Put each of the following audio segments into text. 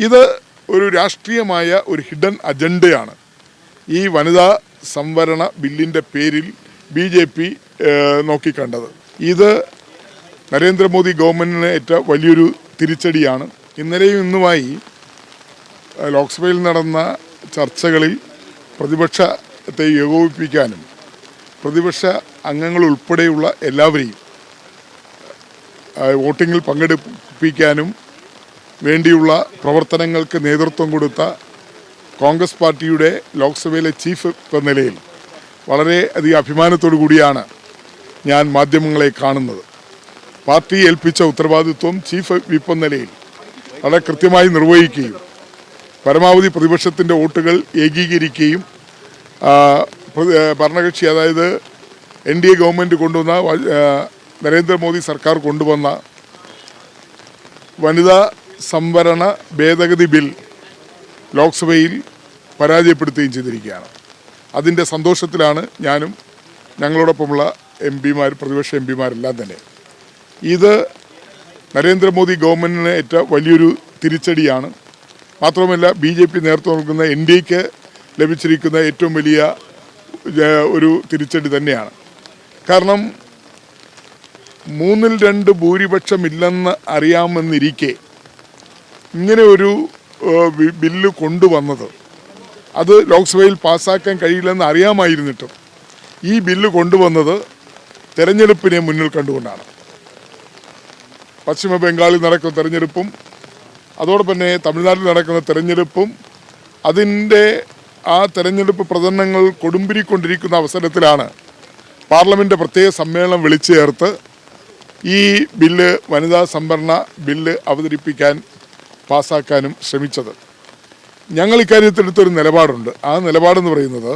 ഇത് ഒരു രാഷ്ട്രീയമായ ഒരു ഹിഡൻ അജണ്ടയാണ് ഈ വനിതാ സംവരണ ബില്ലിൻ്റെ പേരിൽ BJP നോക്കിക്കണ്ടത്. ഇത് നരേന്ദ്രമോദി ഗവൺമെൻറ്റിന് ഏറ്റ വലിയൊരു തിരിച്ചടിയാണ്. ഇന്നലെയും ഇന്നുമായി ലോക്സഭയിൽ നടന്ന ചർച്ചകളിൽ പ്രതിപക്ഷത്തെ ഏകോപിപ്പിക്കാനും പ്രതിപക്ഷ അംഗങ്ങൾ ഉൾപ്പെടെയുള്ള എല്ലാവരെയും വോട്ടിങ്ങിൽ പങ്കെടുപ്പിക്കാനും വേണ്ടിയുള്ള പ്രവർത്തനങ്ങൾക്ക് നേതൃത്വം കൊടുത്ത കോൺഗ്രസ് പാർട്ടിയുടെ ലോക്സഭയിലെ ചീഫ് എന്ന നിലയിൽ വളരെയധികം അഭിമാനത്തോടു കൂടിയാണ് ഞാൻ മാധ്യമങ്ങളെ കാണുന്നത്. പാർട്ടി ഏൽപ്പിച്ച ഉത്തരവാദിത്വം ചീഫ് വിപ്പ് എന്ന നിലയിൽ വളരെ കൃത്യമായി നിർവഹിക്കുകയും പരമാവധി പ്രതിപക്ഷത്തിൻ്റെ വോട്ടുകൾ ഏകീകരിക്കുകയും ഭരണകക്ഷി അതായത് NDA ഗവൺമെൻറ് കൊണ്ടുവന്ന നരേന്ദ്രമോദി സർക്കാർ കൊണ്ടുവന്ന വനിതാ സംവരണ ഭേദഗതി ബിൽ ലോക്സഭയിൽ പരാജയപ്പെടുത്തുകയും ചെയ്തിരിക്കുകയാണ്. അതിൻ്റെ സന്തോഷത്തിലാണ് ഞാനും ഞങ്ങളോടൊപ്പമുള്ള MP-മാർ പ്രതിപക്ഷ MP-മാരെല്ലാം തന്നെ. ഇത് നരേന്ദ്രമോദി ഗവൺമെൻറ്റിന് ഏറ്റ വലിയൊരു തിരിച്ചടിയാണ്. മാത്രമല്ല BJP നേതൃത്വം നൽകുന്ന NDAക്ക് ലഭിച്ചിരിക്കുന്ന ഏറ്റവും വലിയ ഒരു തിരിച്ചടി തന്നെയാണ്. കാരണം 2/3 ഭൂരിപക്ഷമില്ലെന്ന് അറിയാമെന്നിരിക്കെ ഇങ്ങനെ ഒരു ബില്ല് കൊണ്ടുവന്നത് അത് ലോക്സഭയിൽ പാസ്സാക്കാൻ കഴിയില്ലെന്ന് അറിയാമായിരുന്നിട്ടും ഈ ബില്ല് കൊണ്ടുവന്നത് തെരഞ്ഞെടുപ്പിനെ മുന്നിൽ കണ്ടുകൊണ്ടാണ്. പശ്ചിമ ബംഗാളിൽ നടക്കുന്ന തെരഞ്ഞെടുപ്പും അതോടൊപ്പം തന്നെ തമിഴ്നാട്ടിൽ നടക്കുന്ന തെരഞ്ഞെടുപ്പും അതിൻ്റെ ആ തെരഞ്ഞെടുപ്പ് പ്രചരണങ്ങൾ കൊടുമ്പിരിക്കൊണ്ടിരിക്കുന്ന അവസരത്തിലാണ് പാർലമെൻറ്റ് പ്രത്യേക സമ്മേളനം വിളിച്ചു ചേർത്ത് ഈ ബില്ല് വനിതാ സംവരണ ബില്ല് അവതരിപ്പിക്കാൻ പാസ്സാക്കാനും ശ്രമിച്ചത്. ഞങ്ങൾ ഇക്കാര്യത്തിലെടുത്തൊരു നിലപാടുണ്ട്. ആ നിലപാടെന്ന് പറയുന്നത്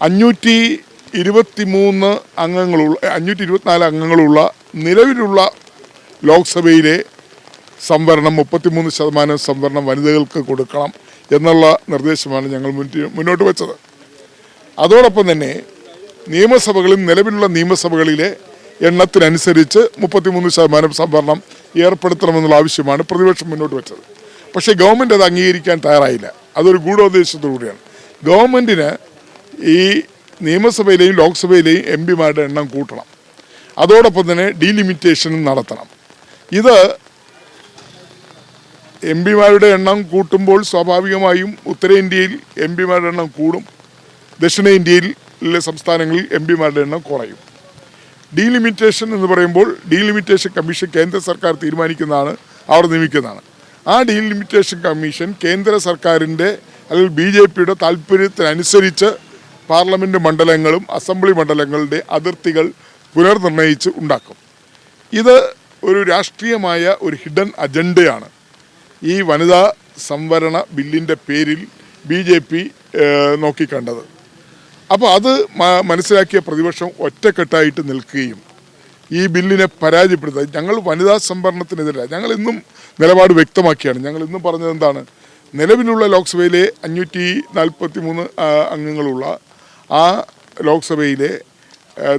524 അംഗങ്ങളുള്ള നിലവിലുള്ള ലോക്സഭയിലെ സംവരണം 33% സംവരണം വനിതകൾക്ക് കൊടുക്കണം എന്നുള്ള നിർദ്ദേശമാണ് ഞങ്ങൾ മുന്നോട്ട് വെച്ചത്. അതോടൊപ്പം തന്നെ നിലവിലുള്ള നിയമസഭകളിലെ എണ്ണത്തിനനുസരിച്ച് 33% സംവരണം ഏർപ്പെടുത്തണമെന്നുള്ള ആവശ്യമാണ് പ്രതിപക്ഷം മുന്നോട്ട് വെച്ചത്. പക്ഷേ ഗവൺമെൻറ് അത് അംഗീകരിക്കാൻ തയ്യാറായില്ല. അതൊരു ഗൂഢോദ്ദേശത്തോടുകൂടിയാണ്. ഗവൺമെൻറ്റിന് ഈ നിയമസഭയിലെയും ലോക്സഭയിലെയും MP-മാരുടെ എണ്ണം കൂട്ടണം, അതോടൊപ്പം തന്നെ ഡീലിമിറ്റേഷനും നടത്തണം. ഇത് MP-മാരുടെ എണ്ണം കൂട്ടുമ്പോൾ സ്വാഭാവികമായും ഉത്തരേന്ത്യയിൽ MP-മാരുടെ എണ്ണം കൂടും, ദക്ഷിണേന്ത്യയിലെ സംസ്ഥാനങ്ങളിൽ MP-മാരുടെ എണ്ണം കുറയും. ഡീലിമിറ്റേഷൻ എന്ന് പറയുമ്പോൾ ഡീലിമിറ്റേഷൻ കമ്മീഷൻ കേന്ദ്ര സർക്കാർ തീരുമാനിക്കുന്നതാണ്, അവർ നിയമിക്കുന്നതാണ്. ആ ഡീലിമിറ്റേഷൻ കമ്മീഷൻ കേന്ദ്ര സർക്കാരിൻ്റെ അല്ലെങ്കിൽ BJPയുടെ താല്പര്യത്തിനനുസരിച്ച് പാർലമെൻറ്റ് മണ്ഡലങ്ങളും അസംബ്ലി മണ്ഡലങ്ങളുടെ അതിർത്തികൾ പുനർനിർണയിച്ച് ഉണ്ടാക്കും. ഇത് ഒരു രാഷ്ട്രീയമായ ഒരു ഹിഡൻ അജണ്ടയാണ് ഈ വനിതാ സംവരണ ബില്ലിൻ്റെ പേരിൽ BJP നോക്കിക്കണ്ടത്. അപ്പോൾ അത് മനസ്സിലാക്കിയ പ്രതിപക്ഷം ഒറ്റക്കെട്ടായിട്ട് നിൽക്കുകയും ഈ ബില്ലിനെ പരാജയപ്പെടുത്തുക. ഞങ്ങൾ വനിതാ സംവരണത്തിനെതിരെ ഞങ്ങൾ ഇന്നും നിലപാട് വ്യക്തമാക്കിയാണ്. ഞങ്ങൾ ഇന്നും പറഞ്ഞത് എന്താണ്, നിലവിലുള്ള ലോക്സഭയിലെ 543 അംഗങ്ങളുള്ള ആ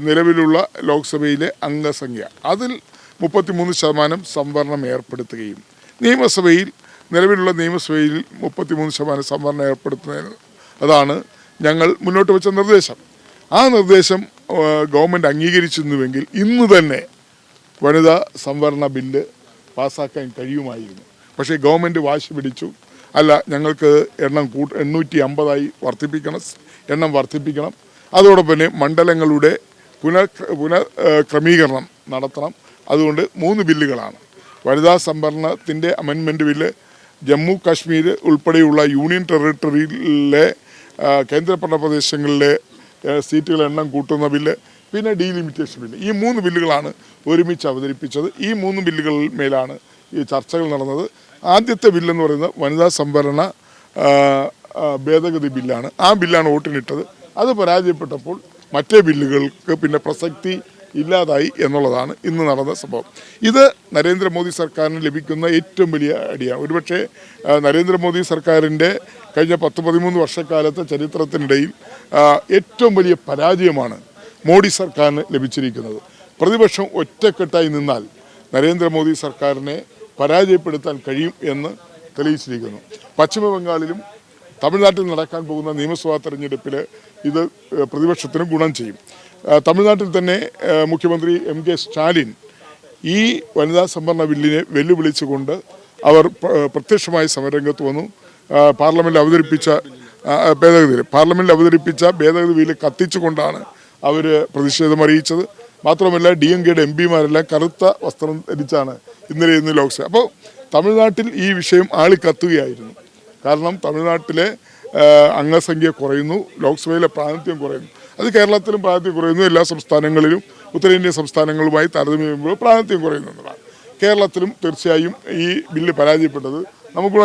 നിലവിലുള്ള ലോക്സഭയിലെ അംഗസംഖ്യ അതിൽ 33% സംവരണം ഏർപ്പെടുത്തുകയും നിലവിലുള്ള നിയമസഭയിൽ 33% സംവരണം ഏർപ്പെടുത്തുന്നതിന് അതാണ് ഞങ്ങൾ മുന്നോട്ട് വെച്ച നിർദ്ദേശം. ആ നിർദ്ദേശം ഗവൺമെൻറ് അംഗീകരിച്ചിരുന്നുവെങ്കിൽ ഇന്ന് തന്നെ വനിതാ സംവരണ ബില്ല് പാസ്സാക്കാൻ കഴിയുമായിരുന്നു. പക്ഷേ ഗവൺമെൻറ് വാശി പിടിച്ചു, അല്ല ഞങ്ങൾക്ക് എണ്ണം 850 വർദ്ധിപ്പിക്കണം, അതോടൊപ്പം തന്നെ മണ്ഡലങ്ങളുടെ പുനഃക്രമീകരണം നടത്തണം. അതുകൊണ്ട് 3 ബില്ലുകളാണ്. വനിതാ സംവരണത്തിൻ്റെ അമെൻമെൻറ്റ് ബില്ല് ജമ്മു കാശ്മീർ ഉൾപ്പെടെയുള്ള യൂണിയൻ ടെറിട്ടറിയിലെ കേന്ദ്രഭരണ പ്രദേശങ്ങളിലെ സീറ്റുകൾ എണ്ണം കൂട്ടുന്ന ബില്ല്, പിന്നെ ഡീലിമിറ്റേഷൻ ബില്ല്. ഈ 3 ബില്ലുകളാണ് ഒരുമിച്ച് അവതരിപ്പിച്ചത്. ഈ 3 ബില്ലുകളിൽ മേലാണ് ഈ ചർച്ചകൾ നടന്നത്. ആദ്യത്തെ ബില്ലെന്ന് പറയുന്നത് വനിതാ സംവരണ ഭേദഗതി ബില്ലാണ്. ആ ബില്ലാണ് വോട്ടിനിട്ടത്. അത് പരാജയപ്പെട്ടപ്പോൾ മറ്റേ ബില്ലുകൾക്ക് പിന്നെ പ്രസക്തി ഇല്ലാതായി എന്നുള്ളതാണ് ഇന്ന് നടന്ന സംഭവം. ഇത് നരേന്ദ്രമോദി സർക്കാരിന് ലഭിക്കുന്ന ഏറ്റവും വലിയ അടിയാണ്. ഒരുപക്ഷെ നരേന്ദ്രമോദി സർക്കാരിൻ്റെ കഴിഞ്ഞ 10-13 വർഷക്കാലത്തെ ചരിത്രത്തിനിടയിൽ ഏറ്റവും വലിയ പരാജയമാണ് മോഡി സർക്കാരിന് ലഭിച്ചിരിക്കുന്നത്. പ്രതിപക്ഷം ഒറ്റക്കെട്ടായി നിന്നാൽ നരേന്ദ്രമോദി സർക്കാരിനെ പരാജയപ്പെടുത്താൻ കഴിയും എന്ന് തെളിയിച്ചിരിക്കുന്നു. പശ്ചിമ ബംഗാളിലും തമിഴ്നാട്ടിൽ നടക്കാൻ പോകുന്ന നിയമസഭാ തെരഞ്ഞെടുപ്പിൽ ഇത് പ്രതിപക്ഷത്തിന് ഗുണം ചെയ്യും. തമിഴ്നാട്ടിൽ തന്നെ മുഖ്യമന്ത്രി MK സ്റ്റാലിൻ ഈ വനിതാ സംവരണ ബില്ലിനെ വെല്ലുവിളിച്ചുകൊണ്ട് അവർ പ്രത്യക്ഷമായി സമരരംഗത്ത് വന്നു. പാർലമെൻറ്റിൽ അവതരിപ്പിച്ച ഭേദഗതി ബില്ല് കത്തിച്ചുകൊണ്ടാണ് അവർ പ്രതിഷേധം അറിയിച്ചത്. മാത്രമല്ല DMKയുടെ MPമാരെല്ലാം കറുത്ത വസ്ത്രം ധരിച്ചാണ് ഇന്ന് ലോക്സഭ. അപ്പോൾ തമിഴ്നാട്ടിൽ ഈ വിഷയം ആളിക്കത്തുകയായിരുന്നു. കാരണം തമിഴ്നാട്ടിലെ അംഗസംഖ്യ കുറയുന്നു, ലോക്സഭയിലെ പ്രാതിനിധ്യം കുറയുന്നു. അത് കേരളത്തിലും പ്രാതിനിധ്യം കുറയുന്നു. എല്ലാ സംസ്ഥാനങ്ങളിലും ഉത്തരേന്ത്യൻ സംസ്ഥാനങ്ങളുമായി താരതമ്യം ചെയ്യുമ്പോൾ പ്രാതിനിധ്യം കുറയുന്നു എന്നതാണ്. കേരളത്തിലും തീർച്ചയായും ഈ ബില്ല് പരാജയപ്പെട്ടത് നമുക്ക്